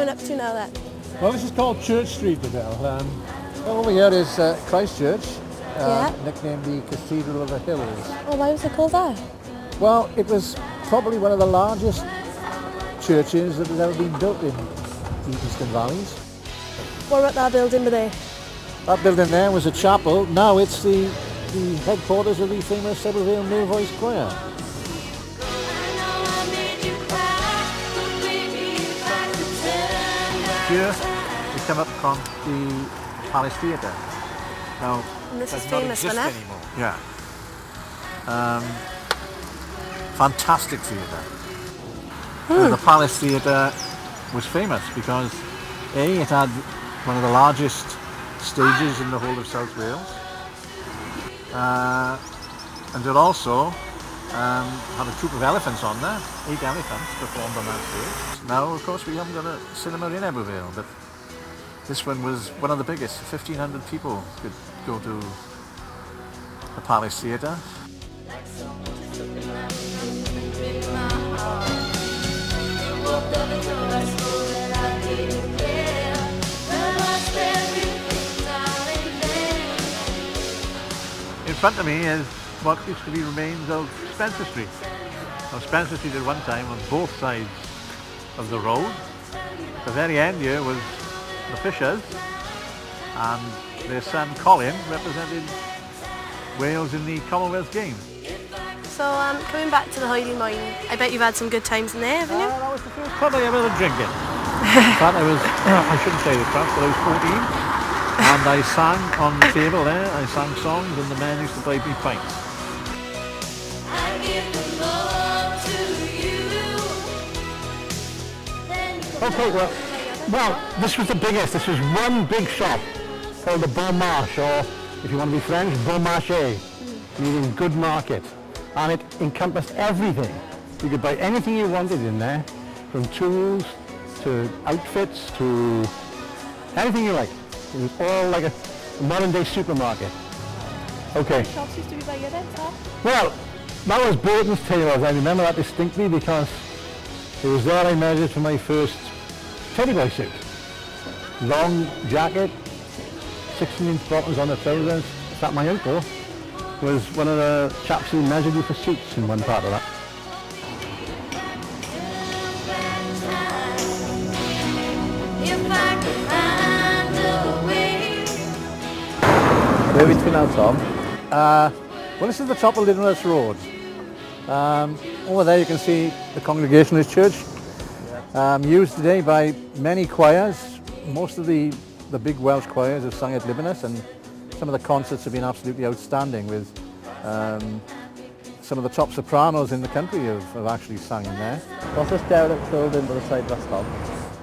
coming up to now then? Well, this is called Church Street, Adele. Over here is Christchurch, nicknamed the Cathedral of the Hills. Oh, why was it called that? Well, it was probably one of the largest churches that has ever been built in the Eastern Valleys. What about that building there? That building there was a chapel. Now it's the headquarters of the famous Ebbw Vales Male Voice Choir. Here we come up from the Palace Theatre. Now, and this is not famous, exist isn't it? anymore. Yeah. Fantastic theatre. The Palace Theatre was famous because it had one of the largest stages in the whole of South Wales, and it also had a troop of elephants on there. 8 elephants performed on that stage. Now, of course, we haven't got a cinema in Ebbw Vale, but this one was one of the biggest. 1,500 people could go to the Palace Theatre. In front of me is what used to be remains of Spencer Street. Now, Spencer Street at one time on both sides of the road. The very end here was the Fishers, and their son Colin represented Wales in the Commonwealth Games. So coming back to the hiding mine, I bet you've had some good times in there, haven't you? That was the first pub I ever had drinking. In fact, I shouldn't say this, but I was 14. And I sang on the table there, I sang songs, and the men used to buy me pints. Okay, well, this was the biggest. This was one big shop called the Bon Marché, or if you want to be French, Bon Marché, meaning good market. And it encompassed everything. You could buy anything you wanted in there, from tools to outfits to anything you like. It was all like a modern day supermarket. Okay. Shops used to be by your end, huh? Well, that was Burton's Tailors. I remember that distinctly because it was there I measured for my first teddy boy suit. Long jacket, 16-inch bottoms on the trousers. In fact, my uncle was one of the chaps who measured you for suits in one part of that. Where are we to now, Tom? Well, this is the top of Linworth Road. Over there you can see the Congregationalist Church, used today by many choirs. Most of the big Welsh choirs have sung at Libanus, and some of the concerts have been absolutely outstanding with some of the top sopranos in the country have actually sung in there. What's this derelict building by the side of us, Tom?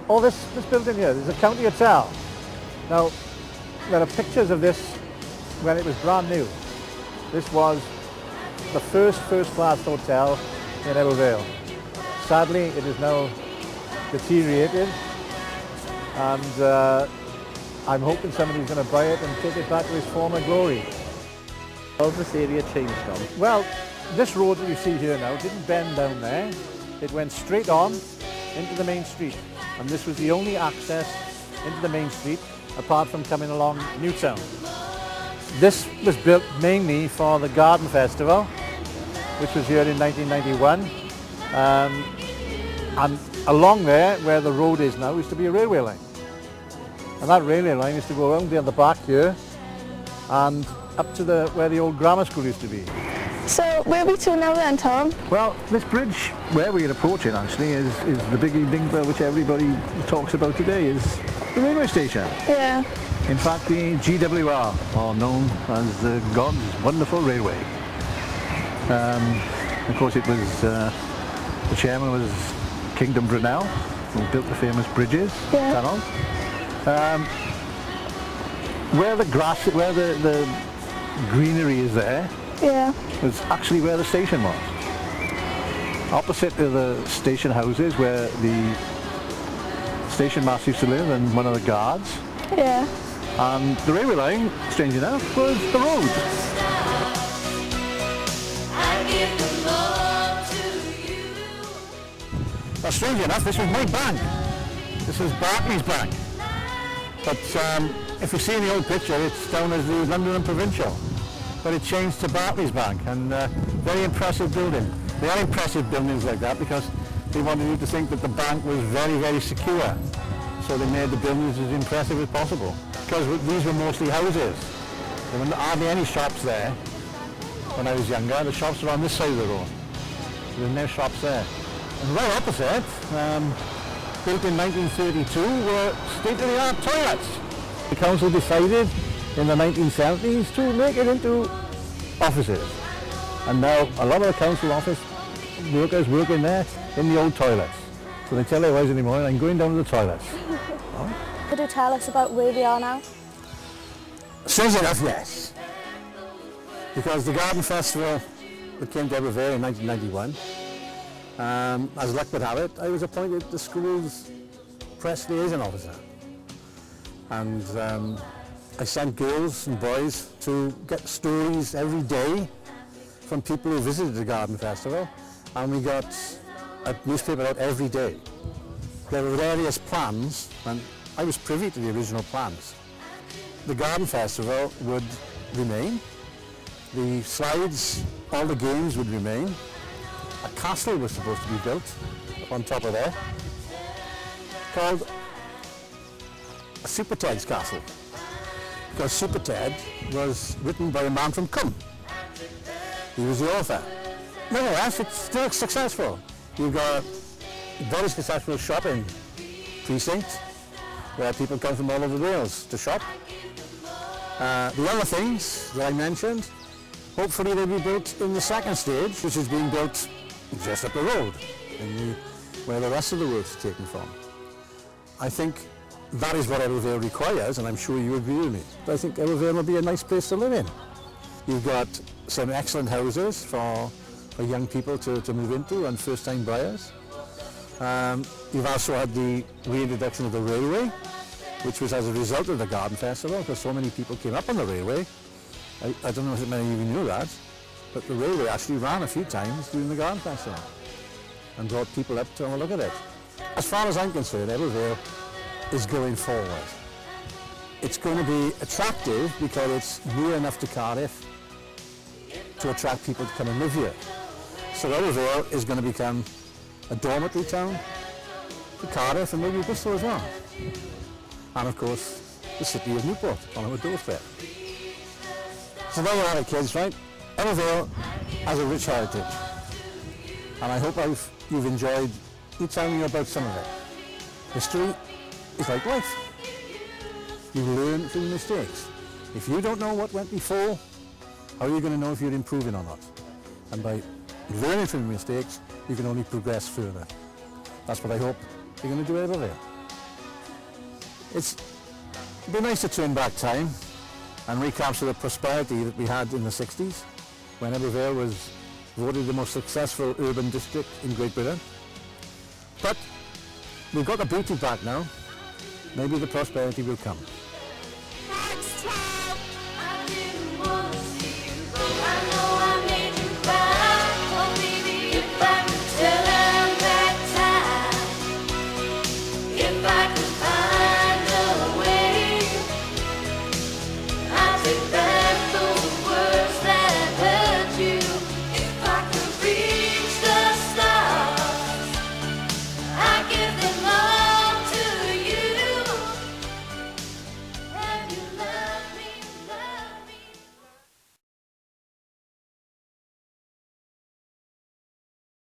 Oh, this building here, there's a county hotel. Now, there are pictures of this when it was brand new. This was the first class hotel in Ebbw Vale. Sadly, it is now deteriorated, and I'm hoping somebody's going to buy it and take it back to its former glory. How's this area changed, Tom? Well, this road that you see here now didn't bend down there. It went straight on into the main street, and this was the only access into the main street apart from coming along Newtown. This was built mainly for the Garden Festival, which was here in 1991. And along there, where the road is now, used to be a railway line. And that railway line used to go around the back here and up to where the old grammar school used to be. So where are we to now then, Tom? Well, this bridge, where we're approaching actually, is the big evening which everybody talks about today, is the railway station. Yeah. In fact, the GWR, or known as God's Wonderful Railway. Of course, it was the chairman was Kingdom Brunel, who built the famous bridges, tunnels. Where the grass, where the greenery is there, was actually where the station was. Opposite to the station houses, where the station master used to live and one of the guards. Yeah. And the railway line, strange enough, was the road. Well, strange enough, this was my bank. This is Barclays Bank. But if you see in the old picture, it's down as the London and Provincial. But it changed to Barclays Bank, and very impressive building. They are impressive buildings like that because they wanted you to think that the bank was very, very secure. So they made the buildings as impressive as possible. Because these were mostly houses. There were hardly any shops there when I was younger. The shops were on this side of the road. There were no shops there. And right opposite, built in 1932, were state-of-the-art toilets. The council decided in the 1970s to make it into offices. And now a lot of the council office workers work in there in the old toilets. So they tell their wives in the morning, I'm going down to the toilets. Could you tell us about where we are now? Strangely enough, yes. Because the Garden Festival that came to Ebbw Vale in 1991, as luck would have it, I was appointed the school's press liaison officer. And I sent girls and boys to get stories every day from people who visited the Garden Festival, and we got a newspaper out every day. There were various plans, and I was privy to the original plans. The Garden Festival would remain, the slides, all the games would remain. A castle was supposed to be built on top of there, called Super Ted's Castle, because Super Ted was written by a man from Cum. He was the author. Nevertheless, it's still successful. You've got a very successful shopping precinct where people come from all over Wales to shop. The other things that I mentioned, hopefully they'll be built in the second stage, which is being built just up the road, where the rest of the work's taken from. I think that is what Ebbw Vale requires, and I'm sure you agree with me. I think Ebbw Vale will be a nice place to live in. You've got some excellent houses for young people to move into and first-time buyers. You've also had the reintroduction of the railway, which was as a result of the Garden Festival, because so many people came up on the railway. I don't know if many of you knew that, but the railway actually ran a few times during the Garden Festival and brought people up to have a look at it. As far as I'm concerned, Ebbw Vale is going forward. It's going to be attractive because it's near enough to Cardiff to attract people to come and live here. So Ebbw Vale is going to become a dormitory town to Cardiff and maybe Bristol as well. And of course, the city of Newport on our doorstep. So there you have it, kids, right? Ebbw Vale has a rich heritage. And I hope you've enjoyed me telling you about some of it. History is like life. You learn from your mistakes. If you don't know what went before, how are you going to know if you're improving or not? And by learning from your mistakes, you can only progress further. That's what I hope you're going to do at Ebbw Vale. It'd be nice to turn back time and recapture the prosperity that we had in the 60s, when Ebbw Vale was voted the most successful urban district in Great Britain. But we've got the beauty back now. Maybe the prosperity will come.